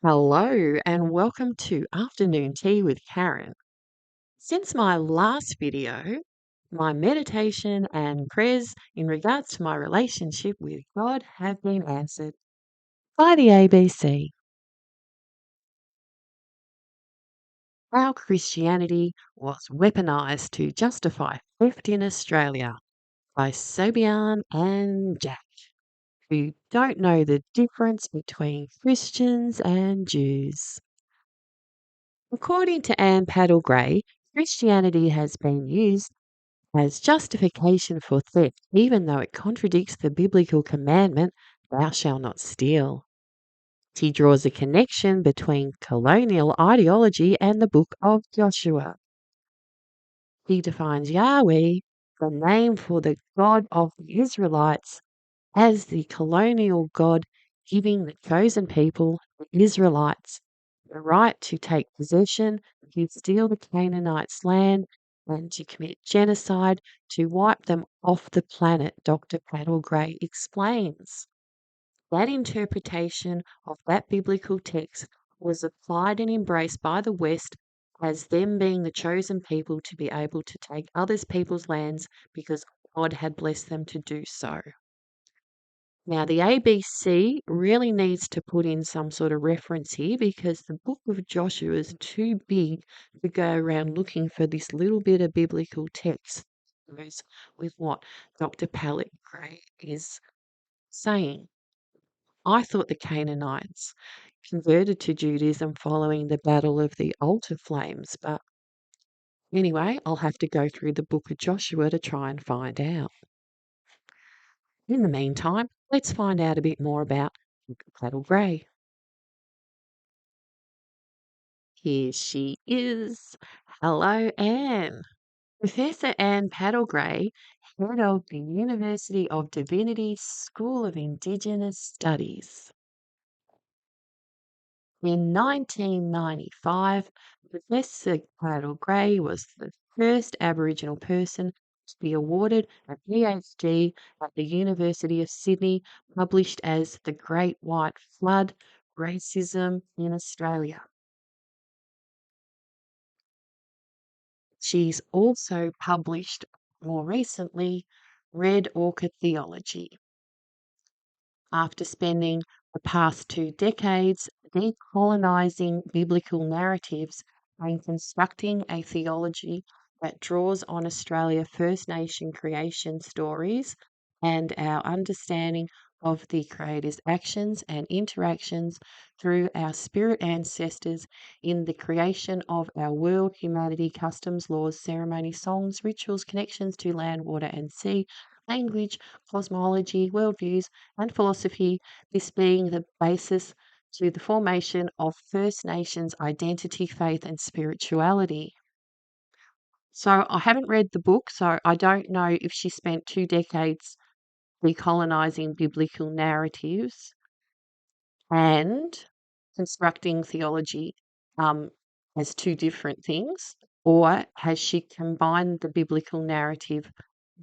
Hello and welcome to Afternoon Tea with Karen. Since my last video, my meditation and prayers in regards to my relationship with God have been answered by the ABC. How Christianity was weaponized to justify theft in Australia by Sobian and Jack, who don't know the difference between Christians and Jews. According to Anne Paddle Gray, Christianity has been used as justification for theft, even though it contradicts the biblical commandment, thou shalt not steal. She draws a connection between colonial ideology and the book of Joshua. He defines Yahweh, the name for the God of the Israelites, as the colonial God giving the chosen people, the Israelites, the right to take possession, to steal the Canaanites' land, and to commit genocide, to wipe them off the planet, Dr. Paddle Gray explains. That interpretation of that biblical text was applied and embraced by the West as them being the chosen people to be able to take others' people's lands because God had blessed them to do so. Now, the ABC really needs to put in some sort of reference here because the book of Joshua is too big to go around looking for this little bit of biblical text goes with what Dr. Pallet Gray is saying. I thought the Canaanites converted to Judaism following the Battle of the Altar Flames, but anyway, I'll have to go through the book of Joshua to try and find out. In the meantime, let's find out a bit more about Paddle Gray. Here she is. Hello, Anne. Professor Anne Paddle-Gray, head of the University of Divinity School of Indigenous Studies. In 1995, Professor Paddle-Gray was the first Aboriginal person to be awarded a PhD at the University of Sydney, published as The Great White Flood, Racism in Australia. She's also published more recently Red Orchid Theology. After spending the past 2 decades decolonising biblical narratives and constructing a theology that draws on Australia First Nation creation stories and our understanding of the Creator's actions and interactions through our spirit ancestors in the creation of our world, humanity, customs, laws, ceremony, songs, rituals, connections to land, water, and sea, language, cosmology, worldviews, and philosophy, this being the basis to the formation of First Nations identity, faith, and spirituality. So I haven't read the book, so I don't know if she spent 2 decades decolonising biblical narratives and constructing theology as two different things, or has she combined the biblical narrative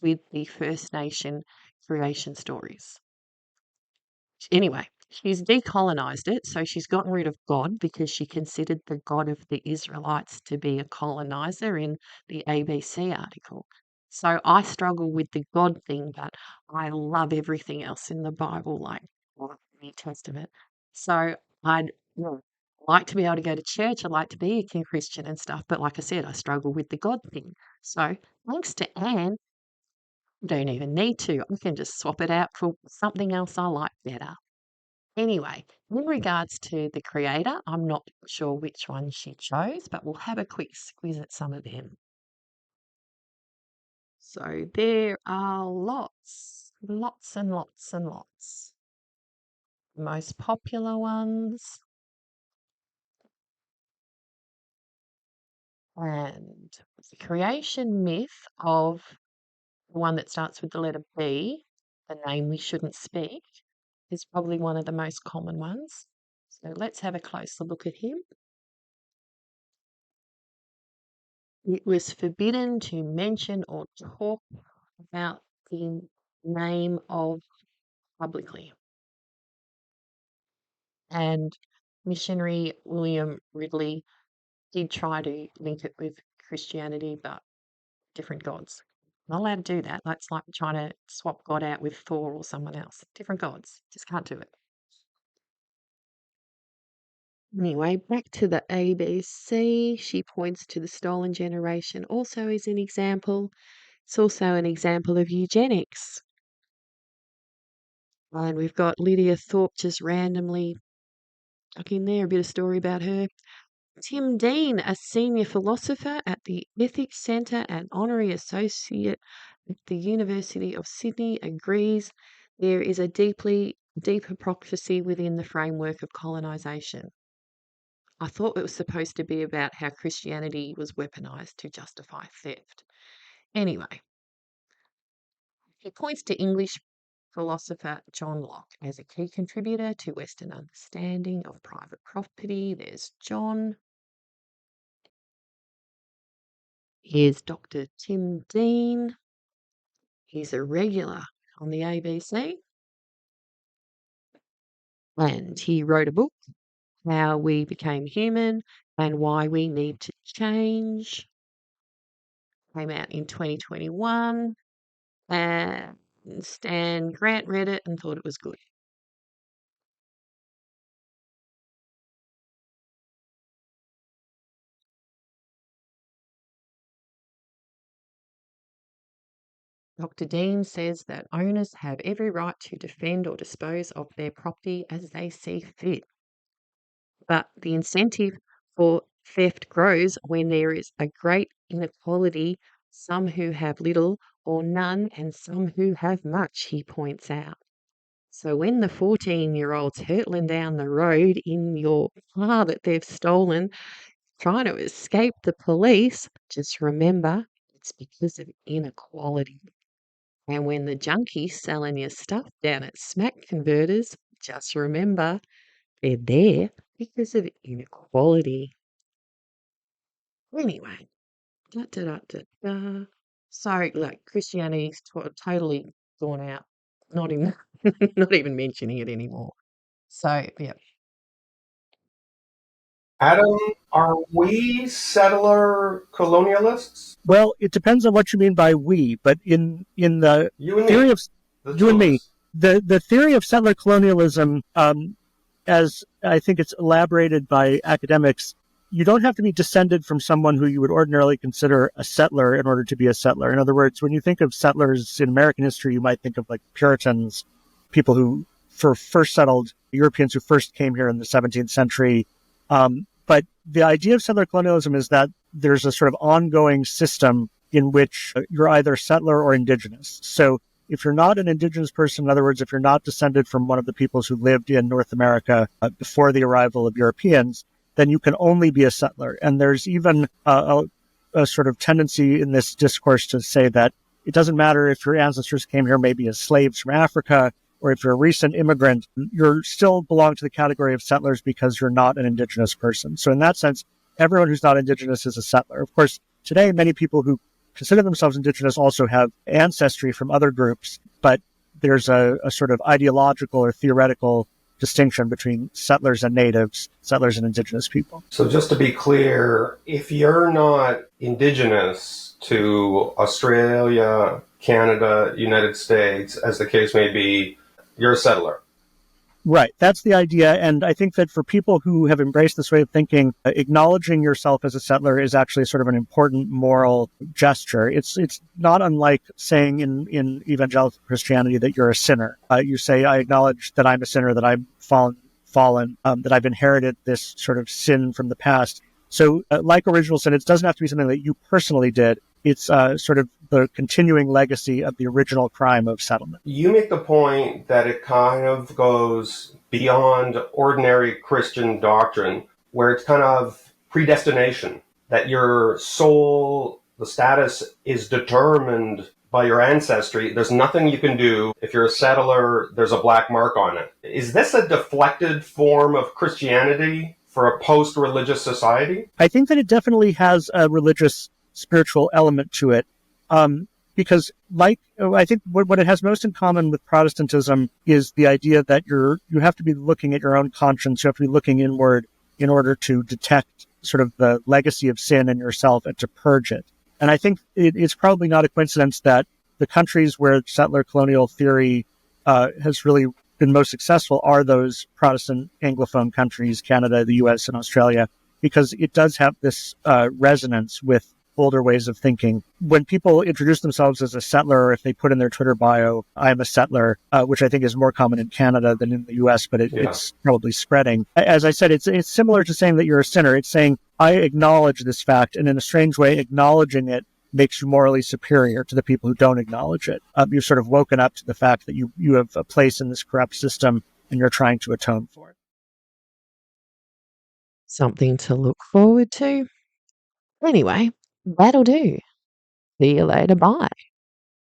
with the First Nation creation stories? Anyway, she's decolonised it, so she's gotten rid of God because she considered the God of the Israelites to be a colonizer in the ABC article. So I struggle with the God thing, but I love everything else in the Bible, like the New Testament. So I'd like to be able to go to church. I'd like to be a Christian and stuff, but like I said, I struggle with the God thing. So thanks to Anne, don't even need to. I can just swap it out for something else I like better. Anyway, in regards to the creator, I'm not sure which one she chose, but we'll have a quick squiz at some of them. So there are lots and lots and lots. The most popular ones. And the creation myth of the one that starts with the letter B, the name we shouldn't speak, is probably one of the most common ones. So let's have a closer look at him. It was forbidden to mention or talk about the name of publicly. And missionary William Ridley did try to link it with Christianity, but different gods. Not allowed to do that. That's like trying to swap God out with Thor or someone else. Different gods. Just can't do it. Anyway, back to the ABC. She points to the stolen generation also as an example. It's also an example of eugenics. And we've got Lydia Thorpe just randomly stuck in there, a bit of story about her. Tim Dean, a senior philosopher at the Ethics Centre and honorary associate at the University of Sydney, agrees there is a deeper prophecy within the framework of colonisation. I thought it was supposed to be about how Christianity was weaponised to justify theft. Anyway, he points to English philosopher John Locke as a key contributor to Western understanding of private property. There's John. Here's Dr. Tim Dean. He's a regular on the ABC. And he wrote a book, How We Became Human and Why We Need to Change. Came out in 2021. And Stan Grant read it and thought it was good. Dr. Dean says that owners have every right to defend or dispose of their property as they see fit. But the incentive for theft grows when there is a great inequality, some who have little or none, and some who have much, he points out. So when the 14-year-old's hurtling down the road in your car that they've stolen, trying to escape the police, just remember it's because of inequality. And when the junkie's selling your stuff down at Smack Converters, just remember they're there because of inequality. Anyway, da, da, da, da, da. So, like, Christianity's totally gone out. Not even, not even mentioning it anymore. So, yeah. Adam, are we settler colonialists? Well, it depends on what you mean by we, but in the You and theory me. of you and me, the theory of settler colonialism, as I think it's elaborated by academics, you don't have to be descended from someone who you would ordinarily consider a settler in order to be a settler. In other words, when you think of settlers in American history, you might think of like Puritans, people who first settled, Europeans who first came here in the 17th century. But the idea of settler colonialism is that there's a sort of ongoing system in which you're either settler or indigenous. So if you're not an indigenous person, in other words, if you're not descended from one of the peoples who lived in North America before the arrival of Europeans, then you can only be a settler. And there's even a sort of tendency in this discourse to say that it doesn't matter if your ancestors came here maybe as slaves from Africa, or if you're a recent immigrant, you still belong to the category of settlers because you're not an indigenous person. So in that sense, everyone who's not indigenous is a settler. Of course, today, many people who consider themselves indigenous also have ancestry from other groups, but there's a sort of ideological or theoretical distinction between settlers and natives, settlers and indigenous people. So just to be clear, if you're not indigenous to Australia, Canada, United States, as the case may be, you're a settler. Right. That's the idea. And I think that for people who have embraced this way of thinking, acknowledging yourself as a settler is actually sort of an important moral gesture. It's not unlike saying in evangelical Christianity that you're a sinner. You say, I acknowledge that I'm a sinner, that I'm fallen, that I've inherited this sort of sin from the past. So like original sin, it doesn't have to be something that you personally did. It's sort of the continuing legacy of the original crime of settlement. You make the point that it kind of goes beyond ordinary Christian doctrine, where it's kind of predestination, that your soul, the status is determined by your ancestry. There's nothing you can do. If you're a settler, there's a black mark on it. Is this a deflected form of Christianity for a post-religious society? I think that it definitely has a religious spiritual element to it. because I think what it has most in common with Protestantism is the idea that you have to be looking at your own conscience. You have to be looking inward in order to detect sort of the legacy of sin in yourself and to purge it. And I think it's probably not a coincidence that the countries where settler colonial theory has really been most successful are those Protestant Anglophone countries, Canada, the US, and Australia, because it does have this resonance with older ways of thinking. When people introduce themselves as a settler, or if they put in their Twitter bio, I am a settler, which I think is more common in Canada than in the US, but it's probably spreading. As I said, it's similar to saying that you're a sinner. It's saying, I acknowledge this fact, and in a strange way, acknowledging it makes you morally superior to the people who don't acknowledge it. You've sort of woken up to the fact that you have a place in this corrupt system, and you're trying to atone for it. Something to look forward to. Anyway, that'll do. See you later. Bye.